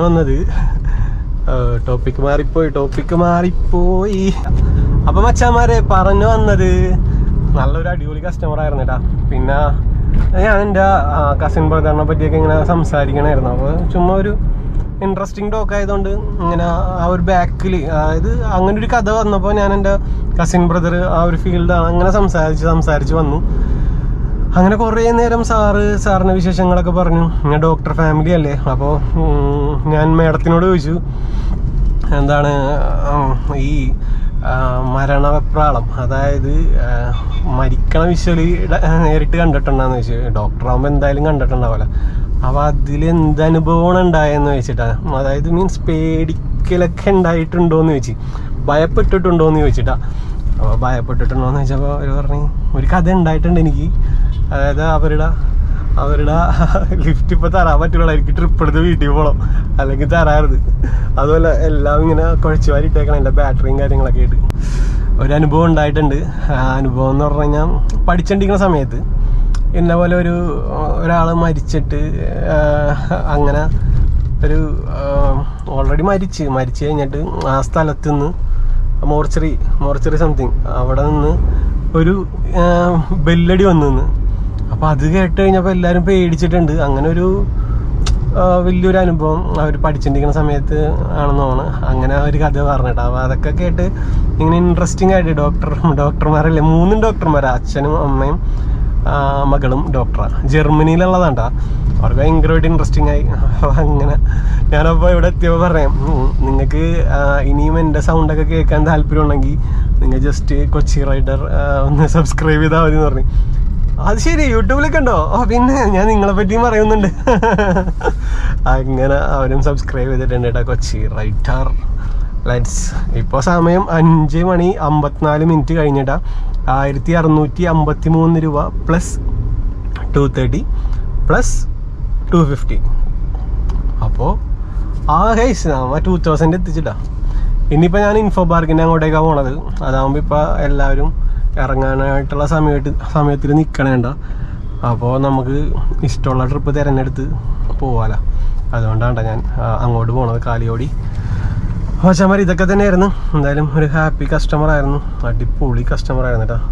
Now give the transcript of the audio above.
വന്നത്. ടോപ്പിക്ക് മാറിപ്പോയി. അപ്പൊ മച്ചാന്മാരെ പറഞ്ഞു വന്നത് നല്ലൊരു അടിപൊളി കസ്റ്റമർ ആയിരുന്നു കേട്ടാ. പിന്നെ ഞാൻ എൻ്റെ കസിൻ ബ്രദറിനെ പറ്റിയൊക്കെ ഇങ്ങനെ സംസാരിക്കണമായിരുന്നു. അപ്പോൾ ചുമ്മാ ഒരു ഇൻട്രസ്റ്റിംഗ് ടോക്ക് ആയതുകൊണ്ട് ഇങ്ങനെ ആ ഒരു ബാക്കിൽ, അതായത് അങ്ങനെ ഒരു കഥ വന്നപ്പോൾ ഞാൻ എൻ്റെ കസിൻ ബ്രദർ ആ ഒരു ഫീൽഡാണ് അങ്ങനെ സംസാരിച്ച് വന്നു. അങ്ങനെ കുറേ നേരം സാറിൻ്റെ വിശേഷങ്ങളൊക്കെ പറഞ്ഞു. ഞാൻ ഡോക്ടർ ഫാമിലി അല്ലേ, അപ്പോൾ ഞാൻ മേഡത്തിനോട് ചോദിച്ചു എന്താണ് ഈ മരണവെപ്രാളം, അതായത് മരിക്കണ വിഷ്വലി നേരിട്ട് കണ്ടിട്ടുണ്ടെന്ന് ചോദിച്ചു. ഡോക്ടറാകുമ്പോൾ എന്തായാലും കണ്ടിട്ടുണ്ടാവില്ല. അപ്പോൾ അതിലെന്ത് അനുഭവമാണ് ഉണ്ടായെന്ന് ചോദിച്ചിട്ടാണ്, അതായത് മീൻസ് പേടിക്കലൊക്കെ ഉണ്ടായിട്ടുണ്ടോയെന്ന് ചോദിച്ചു, ഭയപ്പെട്ടിട്ടുണ്ടോയെന്ന് ചോദിച്ചിട്ടാണ്. അപ്പോൾ ഭയപ്പെട്ടിട്ടുണ്ടോയെന്ന് ചോദിച്ചപ്പോൾ അവർ പറഞ്ഞു ഒരു കഥ ഉണ്ടായിട്ടുണ്ട് എനിക്ക്. അതായത് അവരുടെ ലിഫ്റ്റ് ഇപ്പോൾ തരാൻ പറ്റുള്ളൂ, എനിക്ക് ട്രിപ്പ് എടുത്ത് വീട്ടിൽ പോകണം, അല്ലെങ്കിൽ തരാറുത്. അതുപോലെ എല്ലാം ഇങ്ങനെ കുഴച്ച് വാരിട്ടേക്കണം, എൻ്റെ ബാറ്ററിയും കാര്യങ്ങളൊക്കെ ആയിട്ട്. ഒരു അനുഭവം ഉണ്ടായിട്ടുണ്ട്. അനുഭവം എന്ന് പറഞ്ഞു കഴിഞ്ഞാൽ പഠിച്ചുകൊണ്ടിരിക്കുന്ന സമയത്ത് എന്നെ പോലെ ഒരാൾ മരിച്ചിട്ട്, അങ്ങനെ ഒരു ഓൾറെഡി മരിച്ച് കഴിഞ്ഞിട്ട് ആ സ്ഥലത്ത് നിന്ന് മോർച്ചറി സംതിങ് അവിടെ നിന്ന് ഒരു ബെല്ലടി വന്നു നിന്ന്. അപ്പോൾ അത് കേട്ട് കഴിഞ്ഞപ്പോൾ എല്ലാവരും പേടിച്ചിട്ടുണ്ട്. അങ്ങനെ ഒരു വലിയൊരു അനുഭവം അവർ പഠിച്ചിരിക്കുന്ന സമയത്ത് ആണെന്നാണ് അങ്ങനെ ഒരു കഥ പറഞ്ഞിട്ട്. അപ്പോൾ അതൊക്കെ കേട്ട് ഇങ്ങനെ ഇൻട്രസ്റ്റിംഗ് ആയിട്ട് ഡോക്ടർമാരല്ലേ, 3 ഡോക്ടർമാരാ, അച്ഛനും അമ്മയും മകളും ഡോക്ടറാണ്, ജർമ്മനിയിലുള്ളതാണ്ടാ. അവർക്ക് ഭയങ്കരമായിട്ട് ഇൻട്രസ്റ്റിംഗ് ആയി. അങ്ങനെ ഞാനപ്പോൾ ഇവിടെ എത്തിയപ്പോൾ പറയാം, നിങ്ങൾക്ക് ഇനിയും എൻ്റെ സൗണ്ടൊക്കെ കേൾക്കാൻ താല്പര്യമുണ്ടെങ്കിൽ നിങ്ങൾ ജസ്റ്റ് കൊച്ചി റൈഡർ ഒന്ന് സബ്സ്ക്രൈബ് ചെയ്താൽ മതി എന്ന് പറഞ്ഞു. അത് ശരി, യൂട്യൂബിലൊക്കെ ഉണ്ടോ? പിന്നെ ഞാൻ നിങ്ങളെ പറ്റിയും പറയുന്നുണ്ട്. അങ്ങനെ അവരും സബ്സ്ക്രൈബ് ചെയ്തിട്ടുണ്ട് കേട്ടോ, കൊച്ചി റൈഡർ. ഇപ്പോൾ സമയം 5:54 കഴിഞ്ഞിട്ടാ. 1653 രൂപ പ്ലസ് 230 പ്ലസ് 250. അപ്പോൾ ഗൈസ് നമ്മ 2000 എത്തിച്ചിട്ടാ. ഇനിയിപ്പോൾ ഞാൻ ഇൻഫോ പാർക്കിൻ്റെ അങ്ങോട്ടേക്കാണ് പോണത്. അതാകുമ്പോൾ ഇപ്പോൾ എല്ലാവരും ഇറങ്ങാനായിട്ടുള്ള സമയത്തിൽ നിൽക്കണേണ്ട. അപ്പോൾ നമുക്ക് ഇഷ്ടമുള്ള ട്രിപ്പ് തിരഞ്ഞെടുത്ത് പോവാലോ. അതുകൊണ്ടാണ് ഞാൻ അങ്ങോട്ട് പോണത്, കാലിയോടി. പക്ഷേ ഇതൊക്കെ തന്നെയായിരുന്നു. എന്തായാലും ഒരു ഹാപ്പി കസ്റ്റമർ ആയിരുന്നു, അടിപൊളി കസ്റ്റമർ ആയിരുന്നു കേട്ടോ.